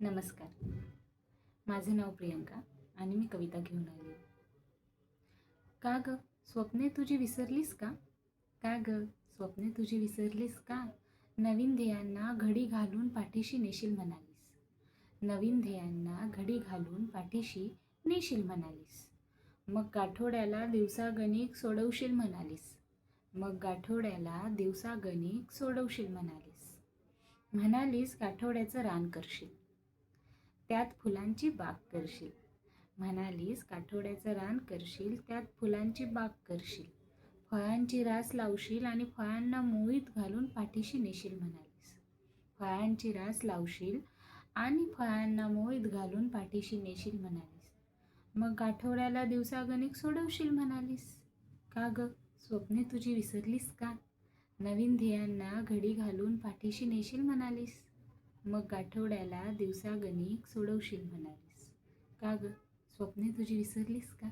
नमस्कार. माझं नाव प्रियंका आणि मी कविता घेऊन आली. का ग स्वप्ने तुझी विसरलीस का? का ग स्वप्ने तुझी विसरलीस का? नवीन ध्येयांना घडी घालून पाठीशी नेशील म्हणालीस. नवीन ध्येयांना घडी घालून पाठीशी नेशील म्हणालीस. मग गाठोड्याला दिवसागणिक सोडवशील म्हणालीस. मग गाठोड्याला दिवसागणिक सोडवशील म्हणालीस. म्हणालीस गाठोड्याचं रान करशील, त्यात फुलांची बाग करशील. म्हणालीस काठोड्याचं रान करशील, त्यात फुलांची बाग करशील. फळांची रास लावशील आणि फळांना मोळीत घालून पाठीशी नेशील म्हणालीस. फळांची रास लावशील आणि फळांना मोळीत घालून पाठीशी नेशील म्हणालीस. मग गाठोड्याला दिवसागणिक सोडवशील म्हणालीस. का ग स्वप्ने तुझी विसरलीस का? नवीन ध्येयांना घडी घालून पाठीशी नेशील म्हणालीस. मग गाठोड्याला दिवसागणिक सोडवशील म्हणालीस. का ग स्वप्ने तुझी विसरलीस का?